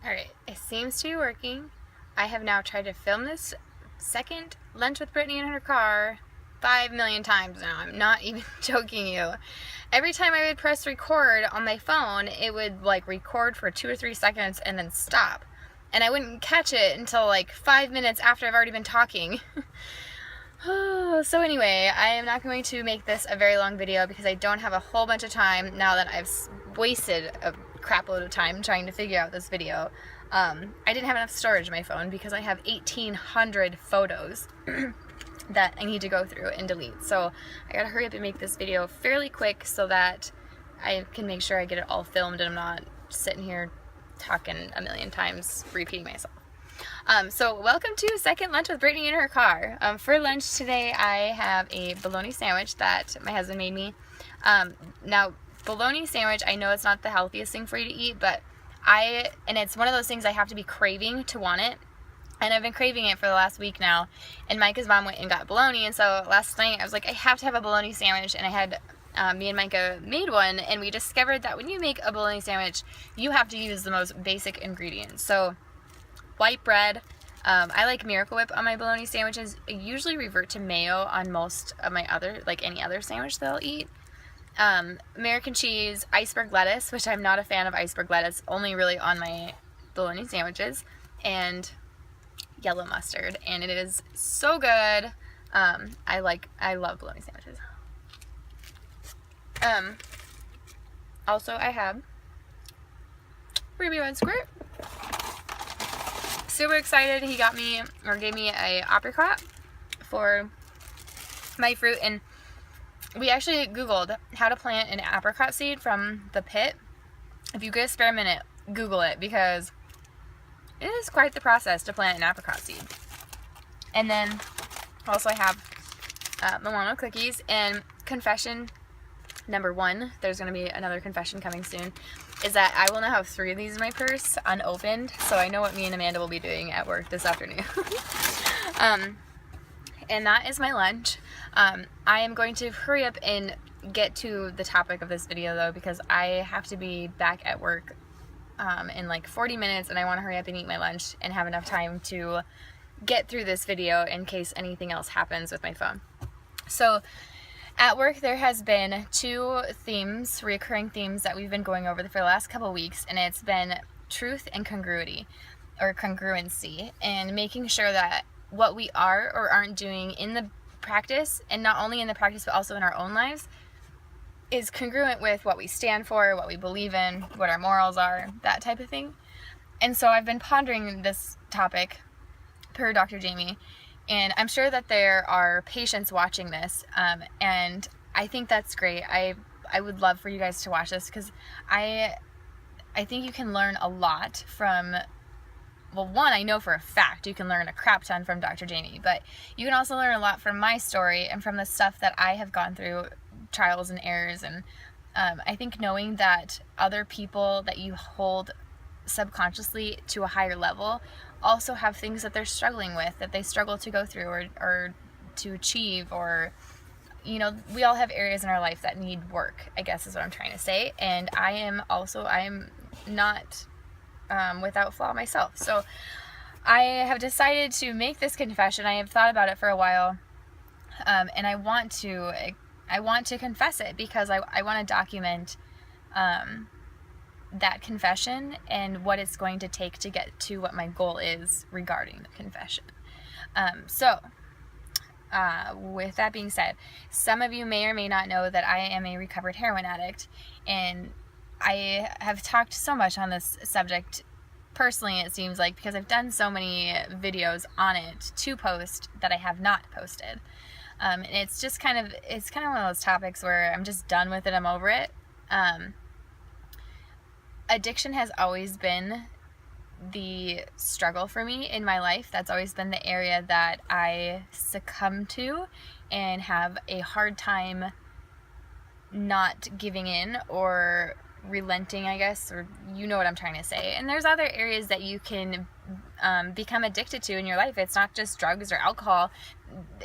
Alright, it seems to be working. I have now tried to film this second lunch with Brittany in her car 5 million times now. I'm not even joking you. Every time I would press record on my phone, it would like record for 2 or 3 seconds and then stop. And I wouldn't catch it until like 5 minutes after I've already been talking. So anyway, I am not going to make this a very long video because I don't have a whole bunch of time now that I've wasted a crap load of time trying to figure out this video. I didn't have enough storage in my phone because I have 1,800 photos that I need to go through and delete. So I gotta hurry up and make this video fairly quick so that I can make sure I get it all filmed and I'm not sitting here talking a million times, repeating myself. So welcome to Second Lunch with Brittany in her car. For lunch today I have a bologna sandwich that my husband made me. Now bologna sandwich, I know it's not the healthiest thing for you to eat, but and it's one of those things I have to be craving to want it. And I've been craving it for the last week now. And Micah's mom went and got bologna, and so last night I was like, I have to have a bologna sandwich, and I had me and Micah made one, and we discovered that when you make a bologna sandwich, you have to use the most basic ingredients. So white bread. I like Miracle Whip on my bologna sandwiches. I usually revert to mayo on most of my other, like any other sandwich that I'll eat. American cheese, iceberg lettuce, which I'm not a fan of iceberg lettuce, only really on my bologna sandwiches, and yellow mustard, and it is so good. I love bologna sandwiches. Also I have Ruby Red Squirt. Super excited. He got me, or gave me, a apricot for my fruit, and we actually Googled how to plant an apricot seed from the pit. If you get a spare minute, Google it, because it is quite the process to plant an apricot seed. And then also I have Milano cookies, and confession number 1, there's going to be another confession coming soon, is that I will now have 3 of these in my purse unopened, so I know what me and Amanda will be doing at work this afternoon. And that is my lunch. I am going to hurry up and get to the topic of this video though, because I have to be back at work in like 40 minutes, and I want to hurry up and eat my lunch and have enough time to get through this video in case anything else happens with my phone. So at work there has been 2 themes, recurring themes that we've been going over for the last couple weeks, and it's been truth and congruity, or congruency, and making sure that what we are or aren't doing in the practice, and not only in the practice but also in our own lives, is congruent with what we stand for, what we believe in, what our morals are, that type of thing. And so I've been pondering this topic per Dr. Jamie, and I'm sure that there are patients watching this, and I think that's great. I would love for you guys to watch this, because I think you can learn a lot from, well, one, I know for a fact you can learn a crap ton from Dr. Jamie, but you can also learn a lot from my story and from the stuff that I have gone through, trials and errors. And I think knowing that other people that you hold subconsciously to a higher level also have things that they're struggling with, that they struggle to go through or to achieve, or, you know, we all have areas in our life that need work, I guess is what I'm trying to say. And I am not without flaw myself. So I have decided to make this confession. I have thought about it for a while, and I want to confess it, because I want to document that confession and what it's going to take to get to what my goal is regarding the confession. With that being said, some of you may or may not know that I am a recovered heroin addict, and I have talked so much on this subject personally, it seems like, because I've done so many videos on it to post that I have not posted. And it's just kind of one of those topics where I'm just done with it, I'm over it. Addiction has always been the struggle for me in my life. That's always been the area that I succumb to and have a hard time not giving in or relenting, I guess, or you know what I'm trying to say. And there's other areas that you can become addicted to in your life. It's not just drugs or alcohol,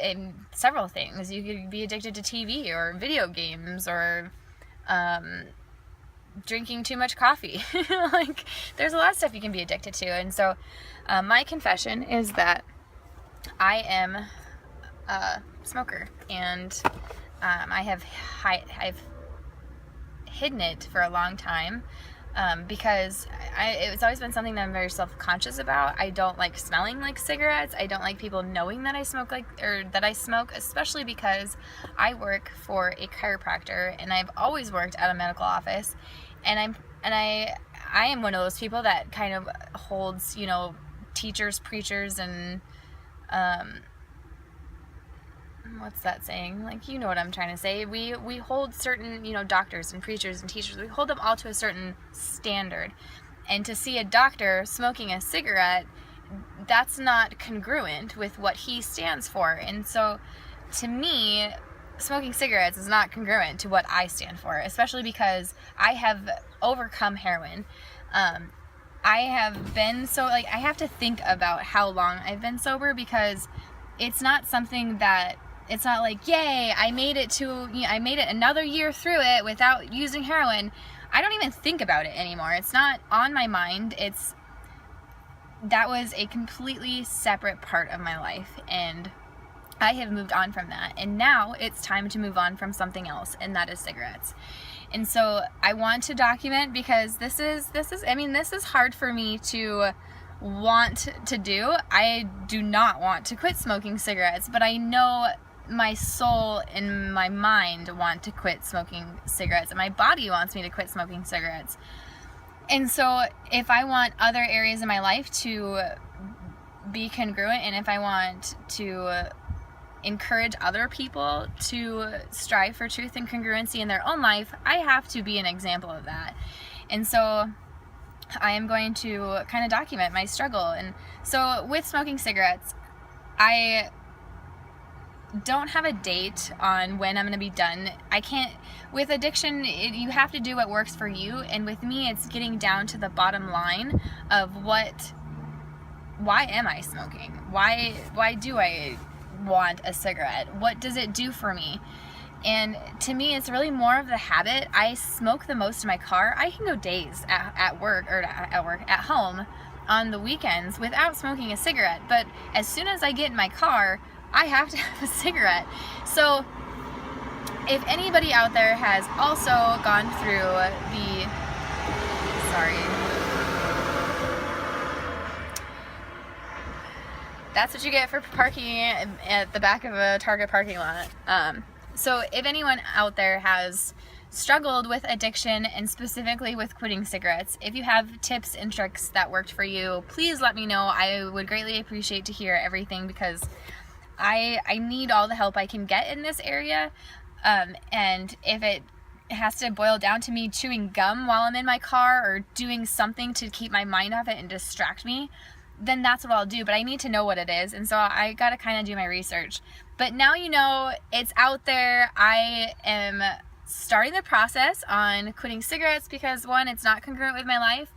and several things. You could be addicted to TV or video games, or drinking too much coffee. Like, there's a lot of stuff you can be addicted to. And so my confession is that I am a smoker, and I've hidden it for a long time, because it's always been something that I'm very self-conscious about. I don't like smelling like cigarettes. I don't like people knowing that I smoke, especially because I work for a chiropractor, and I've always worked at a medical office, and I am one of those people that kind of holds, you know, teachers, preachers, and what's that saying? Like, you know what I'm trying to say. We hold certain, you know, doctors and preachers and teachers, we hold them all to a certain standard. And to see a doctor smoking a cigarette, that's not congruent with what he stands for. And so, to me, smoking cigarettes is not congruent to what I stand for, especially because I have overcome heroin. I have been I have to think about how long I've been sober, because it's not something that, it's not like, yay, I made it another year through it without using heroin. I don't even think about it anymore. It's not on my mind. That was a completely separate part of my life, and I have moved on from that. And now it's time to move on from something else, and that is cigarettes. And so I want to document, because this is hard for me to want to do. I do not want to quit smoking cigarettes, but I know my soul and my mind want to quit smoking cigarettes, and my body wants me to quit smoking cigarettes. And so if I want other areas of my life to be congruent, and if I want to encourage other people to strive for truth and congruency in their own life, I have to be an example of that. And so I am going to kind of document my struggle. And so with smoking cigarettes, I don't have a date on when I'm going to be done. I can't, with addiction, you have to do what works for you. And with me, it's getting down to the bottom line of why am I smoking? Why do I want a cigarette? What does it do for me? And to me, it's really more of the habit. I smoke the most in my car. I can go days at home on the weekends without smoking a cigarette. But as soon as I get in my car, I have to have a cigarette. So if anybody out there has also gone through that's what you get for parking at the back of a Target parking lot. So if anyone out there has struggled with addiction, and specifically with quitting cigarettes, if you have tips and tricks that worked for you, please let me know. I would greatly appreciate to hear everything, because I need all the help I can get in this area. And if it has to boil down to me chewing gum while I'm in my car, or doing something to keep my mind off it and distract me, then that's what I'll do. But I need to know what it is, and so I gotta kind of do my research. But now you know, it's out there. I am starting the process on quitting cigarettes, because one, it's not congruent with my life.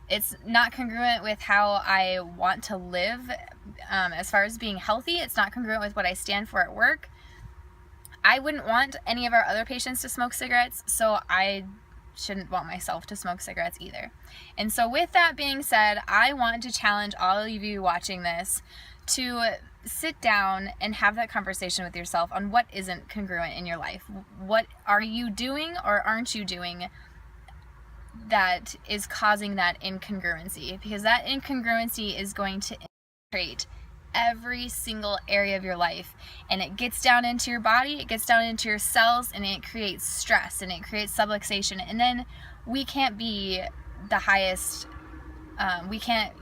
It's not congruent with how I want to live, as far as being healthy. It's not congruent with what I stand for at work. I wouldn't want any of our other patients to smoke cigarettes, so I shouldn't want myself to smoke cigarettes either. And so with that being said, I want to challenge all of you watching this to sit down and have that conversation with yourself on what isn't congruent in your life. What are you doing or aren't you doing that is causing that incongruency? Because that incongruency is going to infiltrate every single area of your life, and it gets down into your body, it gets down into your cells, and it creates stress, and it creates subluxation, and then we can't be the highest, we can't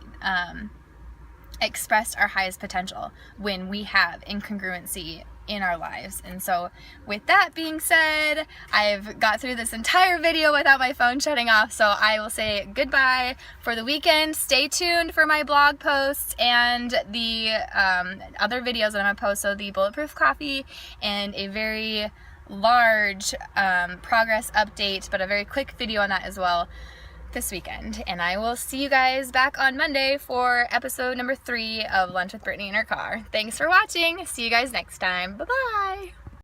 express our highest potential when we have incongruency in our lives. And so with that being said, I've got through this entire video without my phone shutting off, so I will say goodbye for the weekend. Stay tuned for my blog posts and the other videos that I'm going to post, so the bulletproof coffee and a very large progress update, but a very quick video on that as well this weekend. And I will see you guys back on Monday for episode number 3 of Lunch with Brittany in Her Car. Thanks for watching. See you guys next time. Bye-bye.